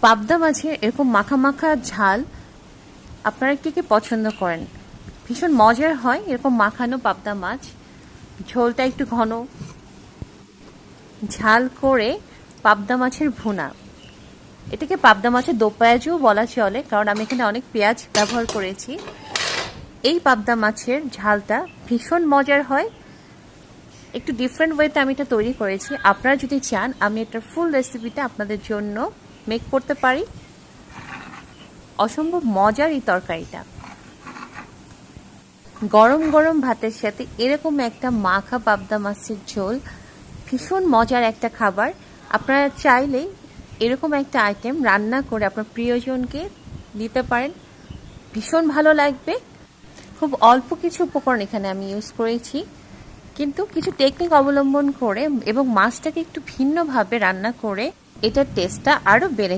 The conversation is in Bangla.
পাবদা মাছের এরকম মাখা মাখা ঝাল আপনারা কে কে পছন্দ করেন? ভীষণ মজার হয় এরকম মাখানো পাবদা মাছ। ঝোলটা একটু ঘন, ঝাল করে পাবদা মাছের ভুনা। এটাকে পাবদা মাছের দো পেঁয়াজও বলা চলে, কারণ আমি এখানে অনেক পেঁয়াজ ব্যবহার করেছি। এই পাবদা মাছের ঝালটা ভীষণ মজার হয়। একটু ডিফারেন্ট ওয়েতে আমি এটা তৈরি করেছি। আপনারা যদি চান আমি এটার ফুল রেসিপিটা আপনাদের জন্য মেক করতে পারি। অসম্ভব মজার এই তরকারিটা গরম গরম ভাতের সাথে এরকম একটা মাখা পাবদা মাছের ঝোল ভীষণ মজার একটা খাবার। আপনারা চাইলেই এরকম একটা আইটেম রান্না করে আপনার প্রিয়জনকে দিতে পারেন, ভীষণ ভালো লাগবে। খুব অল্প কিছু উপকরণ এখানে আমি ইউজ করেছি, কিন্তু কিছু টেকনিক অবলম্বন করে এবং মাছটাকে একটু ভিন্নভাবে রান্না করে এটার টেস্টটা আরও বেড়ে